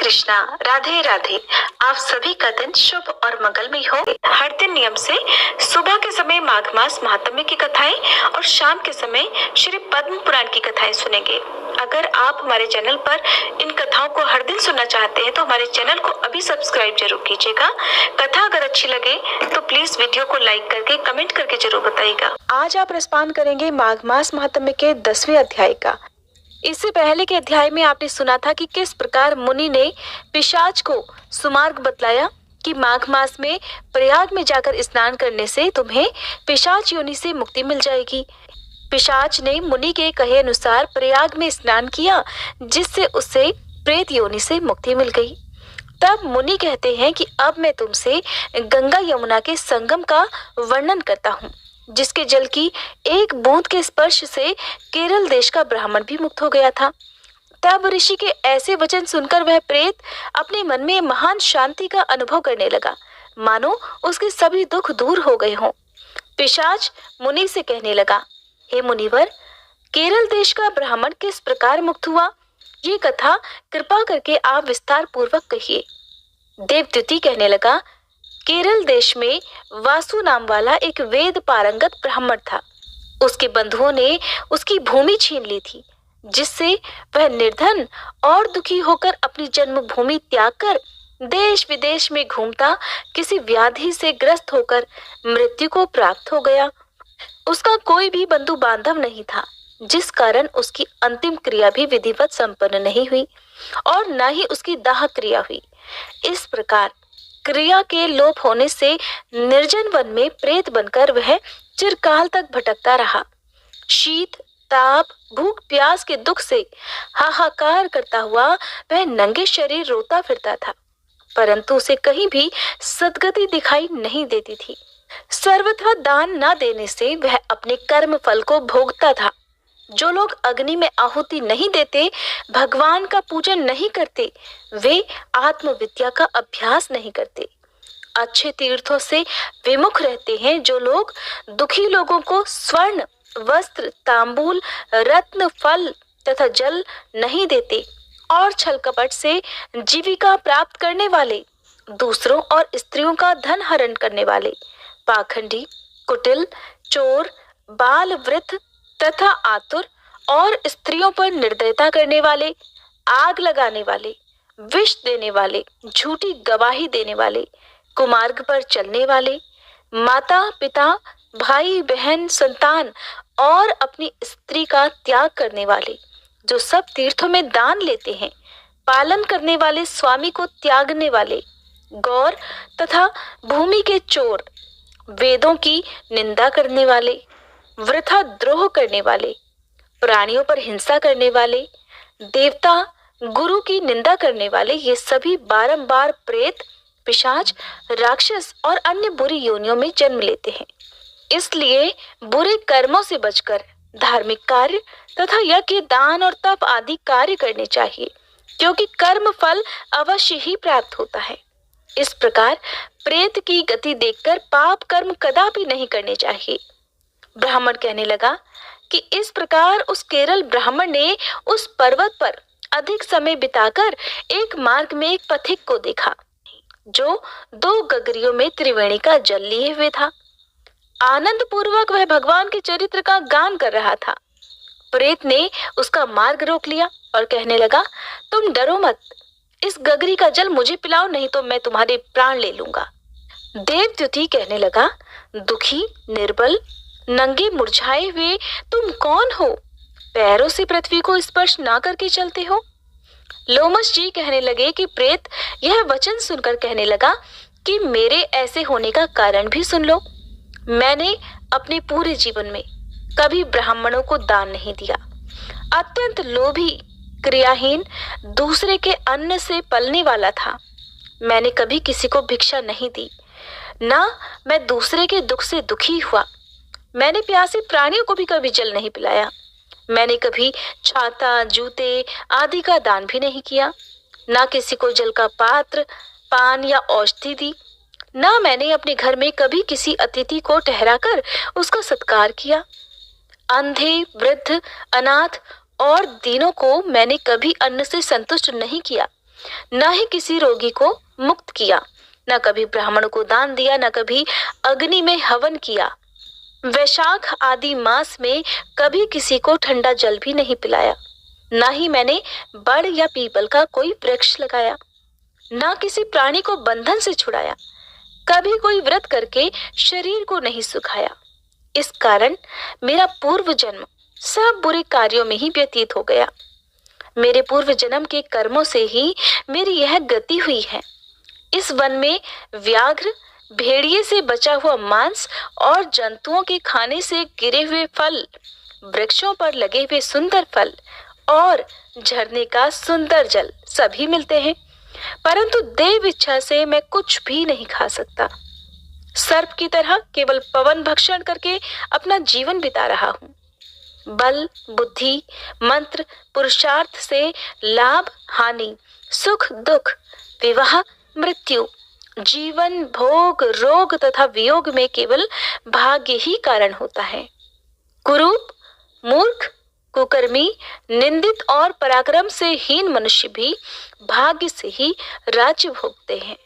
कृष्णा, राधे राधे। आप सभी का दिन शुभ और मंगलमय हो। हर दिन नियम से सुबह के समय माघ मास महात्म्य की कथाएं और शाम के समय श्री पद्म पुराण की कथाएं सुनेंगे। अगर आप हमारे चैनल पर इन कथाओं को हर दिन सुनना चाहते हैं तो हमारे चैनल को अभी सब्सक्राइब जरूर कीजिएगा। कथा अगर अच्छी लगे तो प्लीज वीडियो को लाइक करके कमेंट करके जरूर बताइएगा। आज आप रसपान करेंगे माघ मास महात्म्य के 10वें अध्याय का। इससे पहले के अध्याय में आपने सुना था कि किस प्रकार मुनि ने पिशाच को सुमार्ग बतलाया कि माघ मास में प्रयाग में जाकर स्नान करने से तुम्हें पिशाच योनि से मुक्ति मिल जाएगी। पिशाच ने मुनि के कहे अनुसार प्रयाग में स्नान किया, जिससे उसे प्रेत योनि से मुक्ति मिल गई। तब मुनि कहते हैं कि अब मैं तुमसे गंगा यमुना के संगम का वर्णन करता हूँ, जिसके जल की एक बूंद के स्पर्श से केरल देश का ब्राह्मण भी मुक्त हो गया था। तब ऋषि के ऐसे वचन सुनकर वह प्रेत अपने मन में महान शांति का अनुभव करने लगा, मानो उसके सभी दुख दूर हो गए हों। पिशाच मुनि से कहने लगा, हे मुनिवर, केरल देश का ब्राह्मण किस प्रकार मुक्त हुआ, ये कथा कृपा करके आप विस्तार पूर्वक कहिए। देवद्युति कहने लगा, केरल देश में वासु नाम वाला एक वेद पारंगत ब्राह्मण था। उसके बंधुओं ने उसकी भूमि छीन ली थी, जिससे वह निर्धन और दुखी होकर अपनी जन्मभूमि त्याग कर देश विदेश में घूमता किसी व्याधि से ग्रस्त होकर मृत्यु को प्राप्त हो गया। उसका कोई भी बंधु बांधव नहीं था, जिस कारण उसकी अंतिम क्रिया भी विधिवत संपन्न नहीं हुई और न ही उसकी दाह क्रिया हुई। इस प्रकार क्रिया के लोप होने से निर्जन वन में प्रेत बनकर वह चिरकाल तक भटकता रहा। शीत, ताप, भूख, प्यास के दुख से हाहाकार करता हुआ वह नंगे शरीर रोता फिरता था, परंतु उसे कहीं भी सद्गति दिखाई नहीं देती थी। सर्वथा दान न देने से वह अपने कर्म फल को भोगता था। जो लोग अग्नि में आहुति नहीं देते, भगवान का पूजन नहीं करते, वे आत्मविद्या का अभ्यास नहीं करते। अच्छे तीर्थों से विमुख रहते हैं जो लोग दुखी लोगों को स्वर्ण, वस्त्र, तांबूल, रत्न, फल तथा जल नहीं देते और छल कपट से जीविका प्राप्त करने वाले, दूसरों और स्त्रियों का धन हरण करने वाले, पाखंडी, कुटिल, चोर, बाल, वृद्ध तथा आतुर और स्त्रियों पर निर्दयता करने वाले, आग लगाने वाले, विष देने वाले, झूठी गवाही देने वाले, कुमार्ग पर चलने वाले, माता पिता, भाई बहन, संतान और अपनी स्त्री का त्याग करने वाले, जो सब तीर्थों में दान लेते हैं, पालन करने वाले, स्वामी को त्यागने वाले, गौर तथा भूमि के चोर, वेदों की निंदा करने वाले, वृथा द्रोह करने वाले, प्राणियों पर हिंसा करने वाले, देवता गुरु की निंदा करने वाले, ये सभी बारंबार प्रेत, पिशाच, राक्षस और अन्य बुरी योनियों में जन्म लेते हैं। इसलिए बुरे कर्मों से बचकर धार्मिक कार्य तथा यज्ञ, दान और तप आदि कार्य करने चाहिए, क्योंकि कर्म फल अवश्य ही प्राप्त होता है। इस प्रकार प्रेत की गति देखकर पाप कर्म कदापि नहीं करने चाहिए। ब्राह्मण कहने लगा कि इस प्रकार उस केरल ब्राह्मण ने उस पर्वत पर अधिक समय बिताकर एक मार्ग में एक पथिक को देखा, जो 2 गगरियों में त्रिवेणी का जल लिए हुए था। आनंद पूर्वक वह भगवान के चरित्र का गान कर रहा था। प्रेत ने उसका मार्ग रोक लिया और कहने लगा, तुम डरो मत, इस गगरी का जल मुझे पिलाओ, नहीं तो मैं तुम्हारे प्राण ले लूंगा। देवद्युति कहने लगा, दुखी, निर्बल, नंगे मुरझाए हुए तुम कौन हो? पैरों से पृथ्वी को स्पर्श ना करके चलते हो। लोमस जी कहने लगे कि प्रेत यह वचन सुनकर कहने लगा कि मेरे ऐसे होने का कारण भी सुन लो। मैंने अपने पूरे जीवन में कभी ब्राह्मणों को दान नहीं दिया। अत्यंत लोभी, क्रियाहीन, दूसरे के अन्न से पलने वाला था। मैंने कभी किसी को भिक्षा नहीं दी, ना मैं दूसरे के दुख से दुखी हुआ। मैंने प्यासे प्राणियों को भी कभी जल नहीं पिलाया। मैंने कभी छाता, जूते आदि का दान भी नहीं किया, ना किसी को जल का पात्र, पान या औषधि दी। ना मैंने अपने घर में कभी किसी अतिथि को ठहराकर उसका सत्कार किया। अंधे, वृद्ध, अनाथ और दीनों को मैंने कभी अन्न से संतुष्ट नहीं किया। न ही किसी रोगी को मुक्त किया, न कभी ब्राह्मण को दान दिया, न कभी अग्नि में हवन किया। वैशाख आदि मास में कभी किसी को ठंडा जल भी नहीं पिलाया। न ही मैंने बड़ या पीपल का कोई वृक्ष लगाया, न किसी प्राणी को बंधन से छुड़ाया। कभी कोई व्रत करके शरीर को नहीं सुखाया। इस कारण मेरा पूर्व जन्म सब बुरे कार्यों में ही व्यतीत हो गया। मेरे पूर्व जन्म के कर्मों से ही मेरी यह गति हुई है। इस वन में व्याघ्र, भेड़िए से बचा हुआ मांस और जंतुओं के खाने से गिरे हुए फल, वृक्षों पर लगे हुए सुंदर फल और झरने का सुंदर जल सभी मिलते हैं, परंतु देव इच्छा से मैं कुछ भी नहीं खा सकता। सर्प की तरह केवल पवन भक्षण करके अपना जीवन बिता रहा हूँ। बल, बुद्धि, मंत्र, पुरुषार्थ से लाभ, हानि, सुख, दुख, विवाह, मृत्यु, जीवन, भोग, रोग तथा वियोग में केवल भाग्य ही कारण होता है। कुरूप, मूर्ख, कुकर्मी, निंदित और पराक्रम से हीन मनुष्य भी भाग्य से ही राज्य भोगते हैं।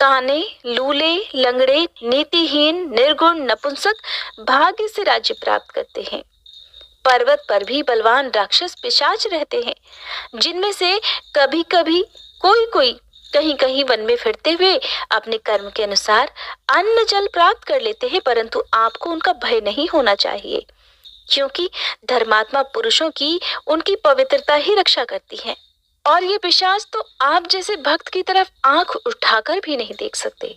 काने, लूले, लंगड़े, नीतिहीन, निर्गुण, नपुंसक भाग्य से राज्य प्राप्त करते हैं। पर्वत पर भी बलवान राक्षस पिशाच रहते हैं, जिनमें से कभी कभी कोई कहीं कहीं वन में फिरते हुए अपने कर्म के अनुसार अन्न जल प्राप्त कर लेते हैं, परंतु आपको उनका भय नहीं होना चाहिए, क्योंकि धर्मात्मा पुरुषों की उनकी पवित्रता ही रक्षा करती है। और ये पिशाच तो आप जैसे भक्त की तरफ आंख उठाकर भी नहीं देख सकते।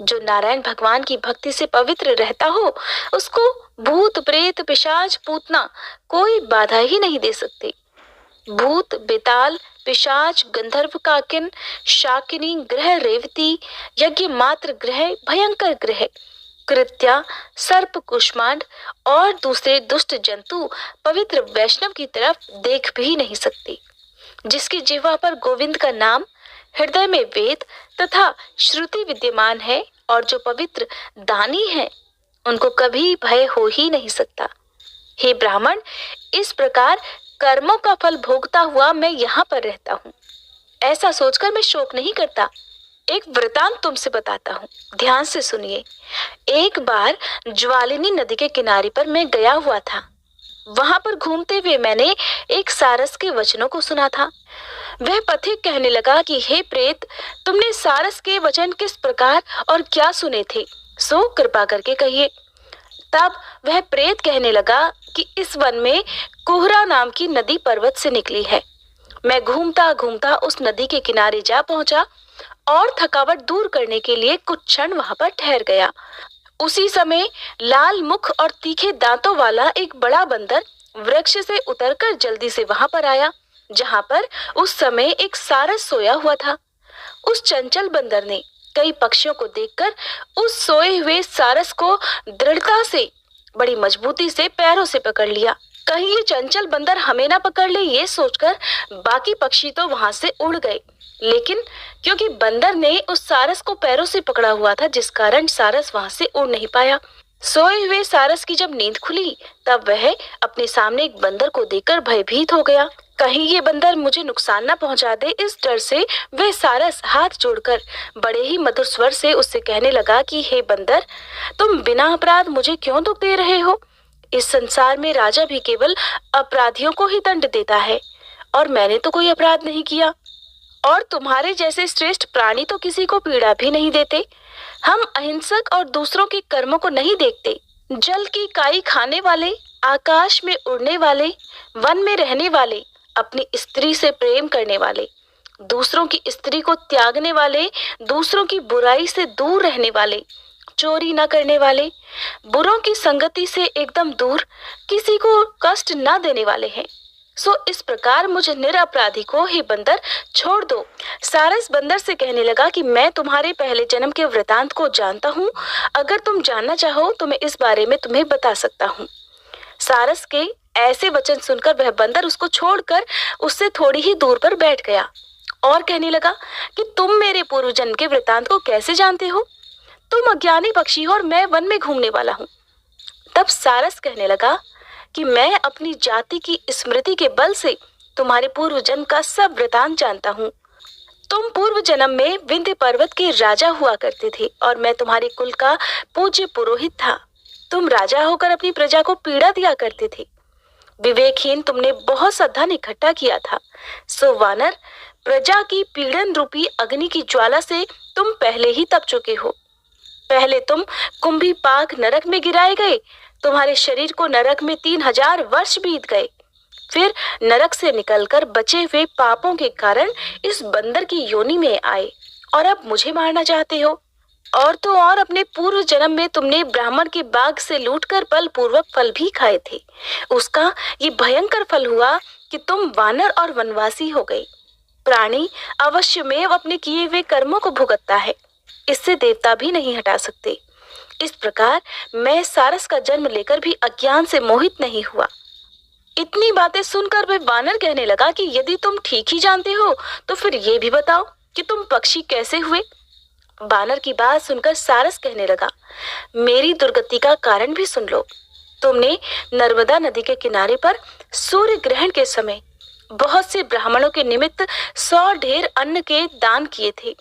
जो नारायण भगवान की भक्ति से पवित्र रहता हो, उसको भूत, प्रेत, पिशाच, पूतना कोई बाधा ही नहीं दे सकते। भूत, बेताल, पिशाच, गंधर्व, काकिन, शाकिनी, ग्रह रेवती, यज्ञ मात्र ग्रह, भयंकर ग्रह, कृत्या, सर्प, कुष्मांड और दूसरे दुष्ट जंतु पवित्र वैष्णव की तरफ देख भी नहीं सकते। जिसकी जिह्वा पर गोविंद का नाम, हृदय में वेद तथा श्रुति विद्यमान है और जो पवित्र दानी है, उनको कभी भय हो ही नहीं सकता। हे ब्राह्मण, इस प्रकार कर्मों का फल भोगता हुआ मैं यहाँ पर रहता हूँ। ऐसा सोचकर मैं शोक नहीं करता। एक वृतांत तुमसे बताता हूँ, ध्यान से सुनिए। एक बार ज्वालिनी नदी के किनारे पर मैं गया हुआ था। वहां पर घूमते हुए मैंने एक सारस के वचनों को सुना था। वह पथिक कहने लगा कि हे प्रेत, तुमने सारस के वचन किस प्रकार और क्या सुने थे, सो कृपा करके कहिए। तब वह प्रेत कहने लगा कि इस वन में कुहरा नाम की नदी पर्वत से निकली है। मैं घूमता घूमता उस नदी के किनारे जा पहुंचा और थकावट दूर करने के लिए कुछ क्षण वहां पर ठहर गया। उसी समय लाल मुख और तीखे दांतों वाला एक बड़ा बंदर वृक्ष से उतरकर जल्दी से वहां पर आया, जहां पर उस समय एक सारस सोया हुआ था। उस चंचल बंदर ने कई पक्षियों को देखकर उस सोए हुए सारस को दृढ़ता से, बड़ी मजबूती से पैरों से पकड़ लिया। कहीं ये चंचल बंदर हमें ना पकड़ ले, ये सोचकर बाकी पक्षी तो वहां से उड़ गए, लेकिन क्योंकि बंदर ने उस सारस को पैरों से पकड़ा हुआ था, जिस कारण सारस वहां से उड़ नहीं पाया। सोए हुए सारस की जब नींद खुली, तब वह अपने सामने एक बंदर को देखकर भयभीत हो गया। कहीं ये बंदर मुझे नुकसान न पहुंचा दे, इस डर से वह सारस हाथ जोड़कर बड़े ही मधुर स्वर से उससे कहने लगा कि हे बंदर, तुम बिना अपराध मुझे क्यों दुख दे रहे हो? इस संसार में राजा भी केवल अपराधियों को ही दंड देता है, और मैंने तो कोई अपराध नहीं किया। और तुम्हारे जैसे श्रेष्ठ प्राणी तो किसी को पीड़ा भी नहीं देते। हम अहिंसक और दूसरों के कर्मों को नहीं देखते। जल की काई खाने वाले, आकाश में उड़ने वाले, वन में रहने वाले, अपनी स्त्री से प्रेम करने वाले, दूसरों की स्त्री को त्यागने वाले, दूसरों की बुराई से दूर रहने वाले, चोरी न करने वाले, बुरों की संगति से एकदम दूर, किसी को कष्ट न देने वाले हैं। सो इस प्रकार मुझे निरपराधी को हे बंदर छोड़ दो। सारस बंदर से कहने लगा कि मैं तुम्हारे पहले जन्म के वृतांत को जानता हूँ। अगर तुम जानना चाहो तो मैं इस बारे में तुम्हें बता सकता हूँ। सारस के ऐसे वचन सुनकर वह बंदर उसको छोड़कर उससे थोड़ी ही दूर पर बैठ गया और कहने लगा कि तुम मेरे पूर्व जन्म के वृतांत को कैसे जानते हो? तुम अज्ञानी पक्षी हो और मैं वन में घूमने वाला हूँ। तब सारस कहने लगा कि मैं अपनी जाति की स्मृति के बल से तुम्हारे पूर्व जन्म का सब वृतांत जानता हूँ। तुम पूर्व जन्म में विंध्य पर्वत के राजा हुआ करते थे और मैं तुम्हारे कुल का पूज्य पुरोहित था। तुम राजा होकर अपनी प्रजा को पीड़ा दिया करते थे। विवेकहीन तुमने बहुत सा धन इकट्ठा किया था। सो वानर, प्रजा की पीड़न रूपी अग्नि की ज्वाला से तुम पहले ही तप चुके हो। पहले तुम कुंभीपाक नरक में गिराए गए। तुम्हारे शरीर को नरक में 3000 वर्ष बीत गए। फिर नरक से निकलकर बचे हुए पापों के कारण इस बंदर की योनि में आए और अब मुझे मारना चाहते हो। और तो और अपने पूर्व जन्म में तुमने ब्राह्मण के बाग से लूटकर बलपूर्वक फल भी खाए थे। उसका ये भयंकर फल हुआ कि तुम वानर और वनवासी हो गए। प्राणी अवश्यमेव अपने किए हुए कर्मों को भुगतता है, इससे देवता भी नहीं हटा सकते। इस प्रकार मैं सारस का जन्म लेकर भी अज्ञान से मोहित नहीं हुआ। इतनी बातें सुनकर वह वानर कहने लगा कि यदि तुम ठीक ही जानते हो तो फिर ये भी बताओ कि तुम पक्षी कैसे हुए। वानर की बात सुनकर सारस कहने लगा, मेरी दुर्गति का कारण भी सुन लो। तुमने नर्मदा नदी के किनारे पर सूर्य ग्रहण के समय बहुत से ब्राह्मणों के निमित्त 100 ढेर अन्न के दान किए थे।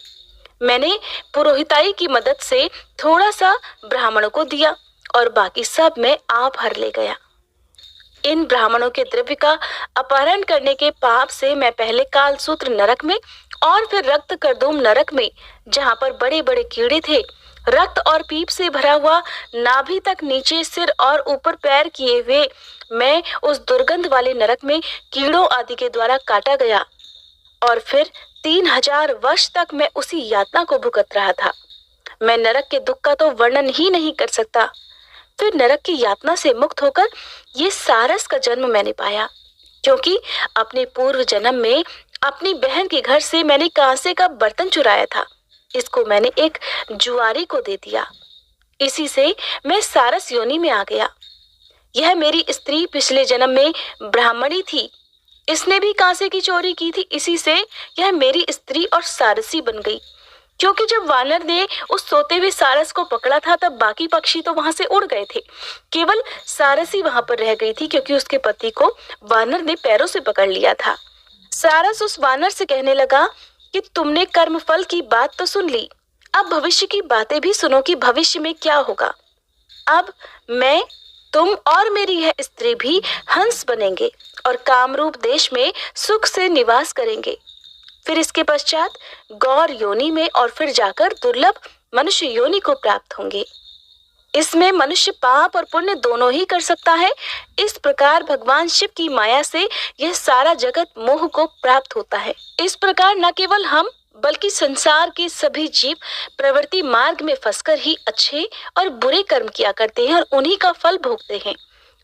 मैंने पुरोहिताई की मदद से थोड़ा सा ब्राह्मणों को दिया और बाकी सब मैं आप हर ले गया। इन ब्राह्मणों के द्रव्य का अपहरण करने के पाप से मैं पहले कालसूत्र नरक में और फिर रक्त करदूम नरक में, जहाँ पर बड़े बड़े कीड़े थे, रक्त और पीप से भरा हुआ नाभि तक नीचे सिर और ऊपर पैर किए हुए मैं उस दुर्गंध वाले नरक में कीड़ों आदि के द्वारा काटा गया और फिर 3000 वर्ष तक मैं उसी यातना को भुगत रहा था। मैं नरक के दुख का तो वर्णन ही नहीं कर सकता। फिर नरक की यातना से मुक्त होकर ये सारस का जन्म मैंने पाया, क्योंकि अपने पूर्व जन्म में अपनी बहन के घर से मैंने कांसे का बर्तन चुराया था। इसको मैंने एक जुआरी को दे दिया। इसी से मैं सारस योनि में आ गया। यह मेरी स्त्री पिछले जन्म में ब्राह्मणी थी। इसने भी कांसे की चोरी की थी। इसी से यह मेरी स्त्री और सारसी बन गई। क्योंकि जब वानर ने उस सोते हुए सारस को पकड़ा था तब बाकी पक्षी तो वहां से उड़ गए थे। केवल सारसी वहां पर रह गई थी, क्योंकि उसके पति को वानर ने पैरों से पकड़ लिया था। सारस उस वानर से कहने लगा कि तुमने कर्मफल की बात तो सुन ली, अब भविष्य की बातें भी सुनो कि भविष्य में क्या होगा। अब मैं, तुम और मेरी यह स्त्री भी हंस बनेंगे और कामरूप देश में सुख से निवास करेंगे। फिर इसके पश्चात गौर योनि में और फिर जाकर दुर्लभ मनुष्य योनि को प्राप्त होंगे। इसमें मनुष्य पाप और पुण्य दोनों ही कर सकता है। इस प्रकार भगवान शिव की माया से यह सारा जगत मोह को प्राप्त होता है। इस प्रकार न केवल हम बल्कि संसार के सभी जीव प्रवृत्ति मार्ग में फंसकर ही अच्छे और बुरे कर्म किया करते हैं और उन्हीं का फल भोगते हैं।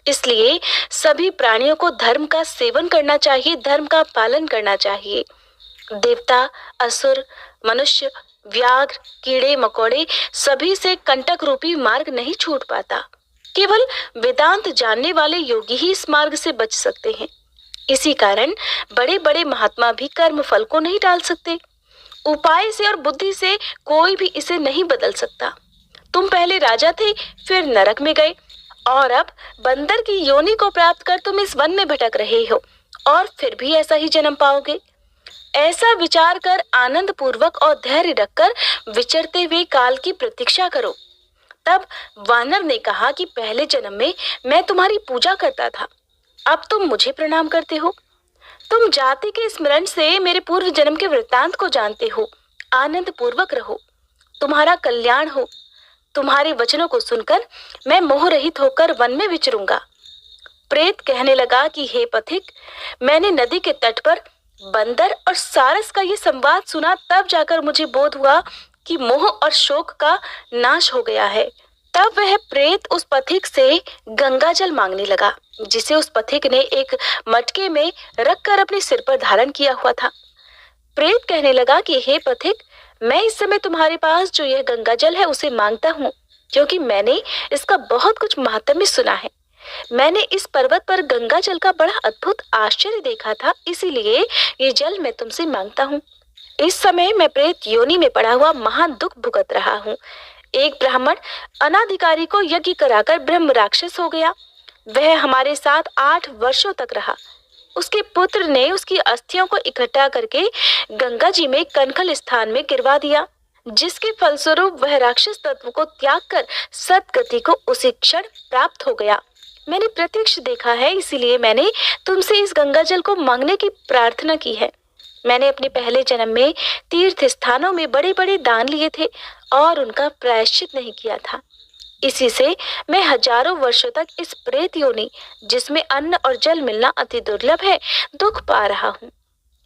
इसलिए सभी प्राणियों को धर्म का सेवन करना चाहिए, धर्म का पालन करना चाहिए। देवता, असुर, मनुष्य, व्याघ्र, कीड़े मकोड़े सभी से कंटक रूपी मार्ग नहीं छूट पाता। केवल वेदांत जानने वाले योगी ही इस मार्ग से बच सकते हैं। इसी कारण बड़े बड़े महात्मा भी कर्म फल को नहीं टाल सकते। उपाय से और बुद्धि से कोई भी इसे नहीं बदल सकता। तुम पहले राजा थे, फिर नरक में गए और अब बंदर की योनि को प्राप्त कर तुम इस वन में भटक रहे हो और फिर भी ऐसा ही जन्म पाओगे। ऐसा विचार कर आनंद पूर्वक और धैर्य रखकर विचरते हुए काल की प्रतीक्षा करो। तब वानर ने कहा कि पहले जन्म में मैं तुम्हारी पूजा करता था, अब तुम मुझे प्रणाम करते हो। तुम जाति के स्मरण से मेरे पूर्व जन्म के वृत्तांत को जानते हो। आनंद पूर्वक रहो, तुम्हारा कल्याण हो। तुम्हारे वचनों को सुनकर मैं मोह रहित होकर वन में विचरूंगा। प्रेत कहने लगा कि हे पथिक, मैंने नदी के तट पर बंदर और सारस का ये संवाद सुना, तब जाकर मुझे बोध हुआ कि मोह और शोक का नाश हो गया है। तब वह प्रेत उस पथिक से गंगा जल मांगने लगा, जिसे उस पथिक ने एक मटके में रखकर अपने सिर पर धारण किया हुआ था। प्रेत कहने लगा कि हे पथिक, मैं इस समय तुम्हारे पास जो यह गंगा जल है उसे मांगता हूँ, क्योंकि मैंने इसका बहुत कुछ महात्म्य सुना है। मैंने इस पर्वत पर गंगा जल का बड़ा अद्भुत आश्चर्य देखा था, इसीलिए ये जल मैं तुमसे मांगता हूँ। इस समय मैं प्रेत योनि में पड़ा हुआ महान दुख भुगत रहा हूँ। एक ब्राह्मण अनाधिकारी को यज्ञ कराकर ब्रह्म राक्षस हो गया। वह हमारे साथ 8 वर्षों तक रहा। उसके पुत्र ने उसकी अस्थियों को इकट्ठा करके गंगा जी में कनखल स्थान में गिरवा दिया, जिसके फलस्वरूप वह राक्षस तत्व को त्याग कर सद्गति को उसी क्षण प्राप्त हो गया। मैंने प्रत्यक्ष देखा है, इसीलिए मैंने तुमसे इस गंगा जल को मांगने की प्रार्थना की है। मैंने अपने पहले जन्म में तीर्थ स्थानों में बड़े बड़े दान लिए थे और उनका प्रायश्चित नहीं किया था। इसी से मैं हजारों वर्षों तक इस प्रेत योनि, जिसमें अन्न और जल मिलना अति दुर्लभ है, दुख पा रहा हूँ।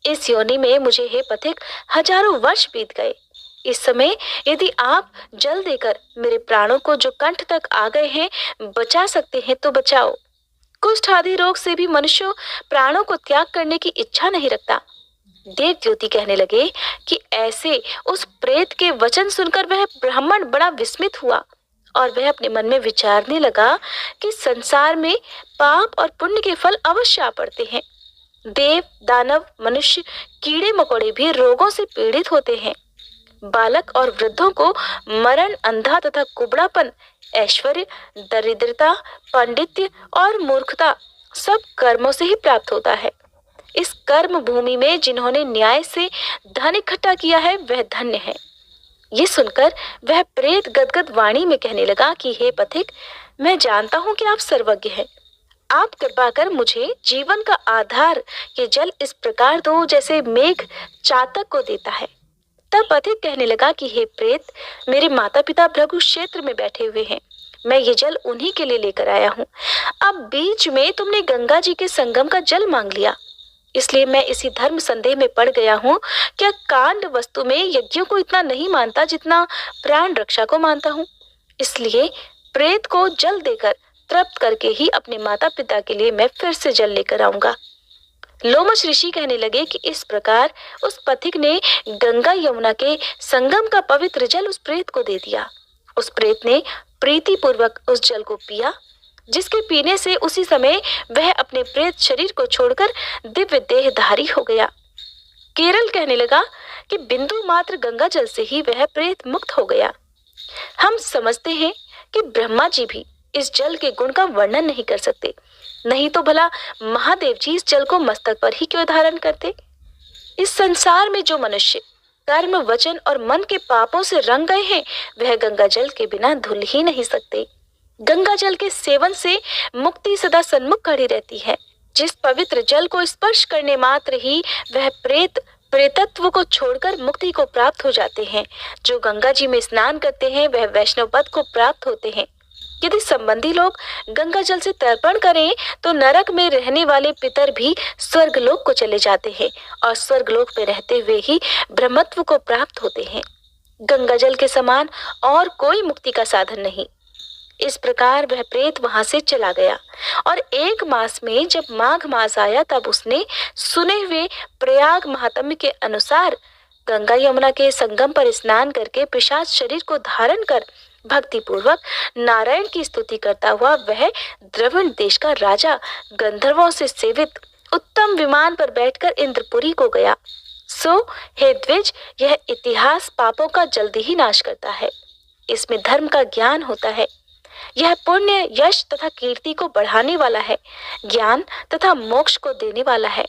इस योनि में मुझे हे पथिक हजारों वर्ष बीत गए। इस समय यदि आप जल देकर मेरे प्राणों को जो कंठ तक आ गए हैं बचा सकते हैं तो बचाओ। कुष्ठ आदि रोग से भी मनुष्य प्राणों को त्याग करने की इच्छा नहीं रखता। देवज्योति कहने लगे कि ऐसे उस प्रेत के वचन सुनकर वह ब्राह्मण बड़ा विस्मित हुआ और वह अपने मन में विचारने लगा कि संसार में पाप और पुण्य के फल अवश्य आ पड़ते हैं। देव, दानव, मनुष्य, कीड़े मकोड़े भी रोगों से पीड़ित होते हैं। बालक और वृद्धों को मरण, अंधा तथा कुबड़ापन, ऐश्वर्य, दरिद्रता, पांडित्य और मूर्खता सब कर्मों से ही प्राप्त होता है। इस कर्म भूमि में जिन्होंने न्याय से धन इकट्ठा किया है वह धन्य है। ये सुनकर वह प्रेत गदगद वाणी में कहने लगा कि हे पथिक, मैं जानता हूँ कि आप सर्वज्ञ हैं। आप कृपा कर मुझे जीवन का आधार ये जल इस प्रकार दो जैसे मेघ चातक को देता है। तब पथिक कहने लगा कि हे प्रेत, मेरे माता पिता भृगु क्षेत्र में बैठे हुए हैं। मैं ये जल उन्हीं के लिए लेकर आया हूँ। अब बीच में तुमने गंगा जी के संगम का जल मांग लिया, इसलिए मैं इसी धर्म संदेह में पड़ गया हूँ। क्या कांड वस्तु में यज्ञों को इतना नहीं मानता जितना प्राण रक्षा को मानता हूँ। इसलिए प्रेत को जल देकर तृप्त करके ही अपने माता पिता के लिए मैं फिर से जल लेकर आऊंगा। लोमश ऋषि कहने लगे कि इस प्रकार उस पथिक ने गंगा यमुना के संगम का पवित्र जल उस प्रेत को दे दिया। उस प्रेत ने प्रीति पूर्वक उस जल को पिया, जिसके पीने से उसी समय वह अपने प्रेत शरीर को छोड़कर दिव्य देहधारी हो गया। केरल कहने लगा कि बिंदु मात्र गंगा जल से ही वह प्रेत मुक्त हो गया। हम समझते हैं कि ब्रह्मा जी भी इस जल के गुण का वर्णन नहीं कर सकते, नहीं तो भला महादेव जी इस जल को मस्तक पर ही क्यों धारण करते। इस संसार में जो मनुष्य कर्म, वचन और मन के पापों से रंग गए हैं वह गंगा जल के बिना धुल ही नहीं सकते। गंगा जल के सेवन से मुक्ति सदा सन्मुख खड़ी रहती है। जिस पवित्र जल को स्पर्श करने मात्र ही वह प्रेतत्व को छोड़कर मुक्ति को प्राप्त हो जाते हैं। जो गंगा जी में स्नान करते हैं वह वैष्णव पद को प्राप्त होते हैं। यदि संबंधी लोग गंगा जल से तर्पण करें तो नरक में रहने वाले पितर भी स्वर्गलोक को चले जाते हैं और स्वर्गलोक में रहते हुए ही ब्रह्मत्व को प्राप्त होते हैं। गंगा जल के समान और कोई मुक्ति का साधन नहीं। इस प्रकार वह प्रेत वहां से चला गया और 1 मास में जब माघ मास आया तब उसने सुने हुए प्रयाग महात्म्य के अनुसार गंगा यमुना के संगम पर स्नान करके पिशाच शरीर को धारण कर भक्ति पूर्वक नारायण की स्तुति करता हुआ वह द्रविड़ देश का राजा गंधर्वों से सेवित उत्तम विमान पर बैठकर इंद्रपुरी को गया। सो हे द्विज, यह इतिहास पापों का जल्दी ही नाश करता है। इसमें धर्म का ज्ञान होता है। यह पुण्य, यश तथा कीर्ति को बढ़ाने वाला है, ज्ञान तथा मोक्ष को देने वाला है।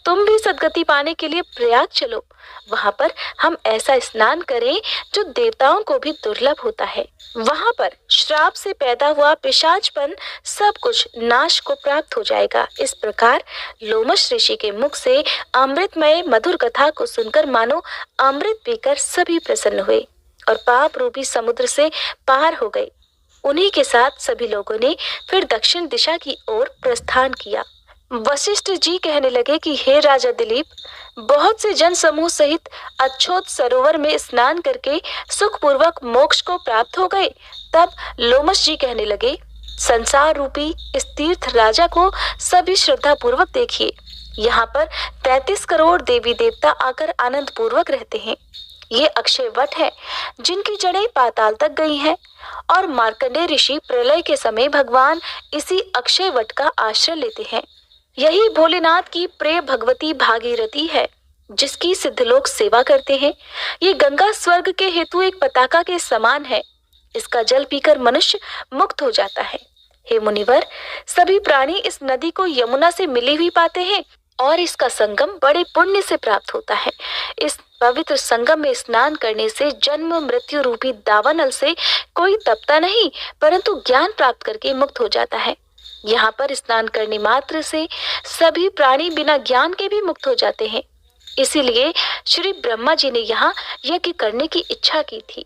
तुम भी सद्गति पाने के लिए प्रयाग चलो। वहां पर हम ऐसा स्नान करें जो देवताओं को भी दुर्लभ होता है। वहां पर श्राप से पैदा हुआ पिशाचपन सब कुछ नाश को प्राप्त हो जाएगा। इस प्रकार लोमश ऋषि के मुख से अमृतमय मधुर कथा को सुनकर मानो अमृत पीकर सभी प्रसन्न हुए और पाप रूपी समुद्र से पार हो गए। उन्हीं के साथ सभी लोगों ने फिर दक्षिण दिशा की ओर प्रस्थान किया। वशिष्ठ जी कहने लगे कि हे राजा दिलीप, बहुत से जन समूह सहित अच्छोत सरोवर में स्नान करके सुखपूर्वक मोक्ष को प्राप्त हो गए। तब लोमश जी कहने लगे, संसार रूपी इस तीर्थ राजा को सभी श्रद्धा पूर्वक देखिए। यहाँ पर 33 करोड़ देवी देवता आकर आनंद पूर्वक रहते हैं। ये अक्षय वट है जिनकी जड़ें पाताल तक गई हैं और मार्कंडेय ऋषि प्रलय के समय भगवान इसी अक्षय वट का आश्रय लेते हैं। यही भोलेनाथ की प्रिय भगवती भागीरथी है जिसकी सिद्ध लोग सेवा करते हैं। ये गंगा स्वर्ग के हेतु एक पताका के समान है। इसका जल पीकर मनुष्य मुक्त हो जाता है। हे मुनिवर, सभी प्राणी इस नदी को यमुना से मिली हुई पाते हैं और इसका संगम बड़े पुण्य से प्राप्त होता है। इस पवित्र संगम में स्नान करने से जन्म मृत्यु रूपी दावानल से कोई तपता नहीं, परंतु ज्ञान प्राप्त करके मुक्त हो जाता है। यहाँ पर स्नान करने मात्र से सभी प्राणी बिना ज्ञान के भी मुक्त हो जाते हैं। इसीलिए श्री ब्रह्मा जी ने यहाँ यज्ञ करने की इच्छा की थी।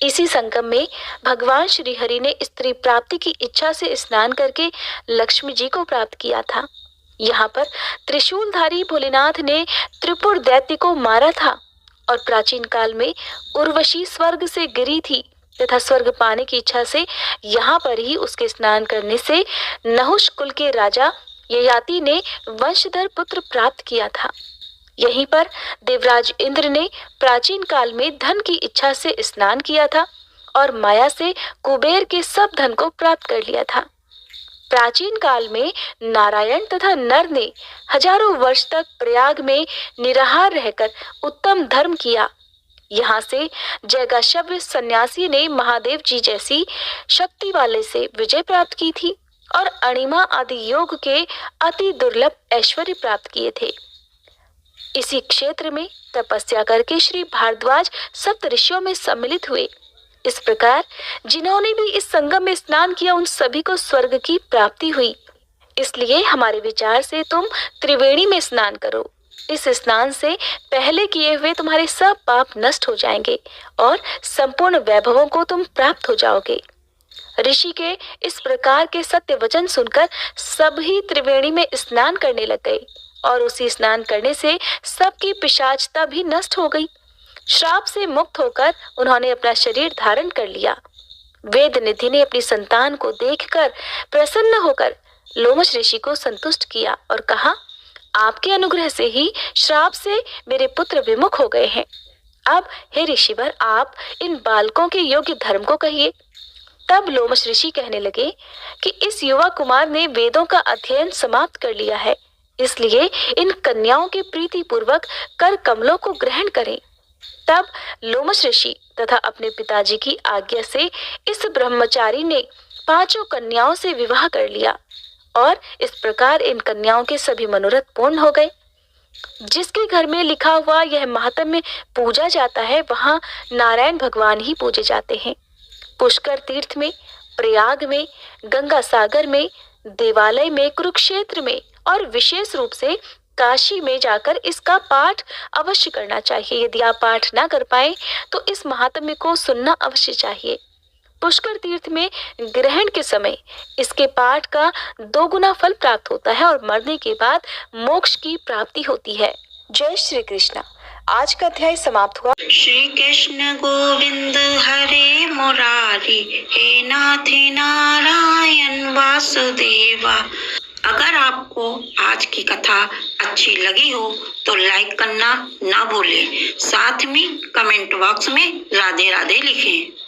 इसी संगम में भगवान श्री हरि ने स्त्री प्राप्ति की इच्छा से स्नान करके लक्ष्मी जी को प्राप्त किया था। यहाँ पर त्रिशूलधारी भोलेनाथ ने त्रिपुर दैत्य को मारा था और प्राचीन काल में उर्वशी स्वर्ग से गिरी थी तथा स्वर्ग पाने की इच्छा से यहाँ पर ही उसके स्नान करने से नहुष कुल के राजा ययाति ने वंशधर पुत्र प्राप्त किया था। यहीं पर देवराज इंद्र ने प्राचीन काल में धन की इच्छा से स्नान किया था और माया से कुबेर के सब धन को प्राप्त कर लिया था। प्राचीन काल में नारायण तथा नर ने हजारों वर्ष तक प्रयाग में निराहार रहकर उत्तम धर्म किया। यहाँ से जैगाशव्य सन्यासी ने महादेव जी जैसी शक्ति वाले से विजय प्राप्त की थी और अणिमा आदि योग के अति दुर्लभ ऐश्वर्य प्राप्त किए थे। इसी क्षेत्र में तपस्या करके श्री भारद्वाज सप्त ऋषियों में सम्मिलित हुए। इस प्रकार जिन्होंने भी इस संगम में स्नान किया उन सभी को स्वर्ग की प्राप्ति हुई। इसलिए हमारे विचार से तुम त्रिवेणी में स्नान करो। इस स्नान से पहले किए हुए तुम्हारे सब पाप नष्ट हो जाएंगे और संपूर्ण वैभवों को तुम प्राप्त हो जाओगे। ऋषि के इस प्रकार के सत्य वचन सुनकर सभी त्रिवेणी में स्नान करने लग गए और उसी स्नान करने से सबकी पिशाचता भी नष्ट हो गई। श्राप से मुक्त होकर उन्होंने अपना शरीर धारण कर लिया। वेद निधि ने अपनी संतान को देखकर प्रसन्न होकर लोमश ऋषि को संतुष्ट किया और कहा, आपके अनुग्रह से ही श्राप से मेरे पुत्र विमुख हो गए हैं। अब हे ऋषिवर, आप इन बालकों के योग्य धर्म को कहिए। तब लोमश ऋषि कहने लगे कि इस युवा कुमार ने वेदों का अध्ययन समाप्त कर लिया है, इसलिए इन कन्याओं के प्रीति पूर्वक कर कमलों को ग्रहण करें। तब लोमश ऋषि तथा अपने पिताजी की आज्ञा से इस ब्रह्मचारी ने 5 कन्याओं से विवाह कर लिया और इस प्रकार इन कन्याओं के सभी मनोरथ पूर्ण हो गए। जिसके घर में लिखा हुआ यह महात्म्य पूजा जाता है, वहां नारायण भगवान ही पूजे जाते हैं। पुष्कर तीर्थ में, प्रयाग में, गंगा सागर में, देवालय में, कुरुक्षेत्र में और विशेष रूप से काशी में जाकर इसका पाठ अवश्य करना चाहिए। यदि आप पाठ ना कर पाए तो इस महात्म्य को सुनना अवश्य चाहिए। पुष्कर तीर्थ में ग्रहण के समय इसके पाठ का 2 गुना फल प्राप्त होता है और मरने के बाद मोक्ष की प्राप्ति होती है। जय श्री कृष्ण। आज का अध्याय समाप्त हुआ। श्री कृष्ण गोविंद हरे मुरारी, हे नाथ नारायण वासुदेवा। अगर आपको आज की कथा अच्छी लगी हो तो लाइक करना ना भूलें। साथ में कमेंट बॉक्स में राधे राधे लिखें।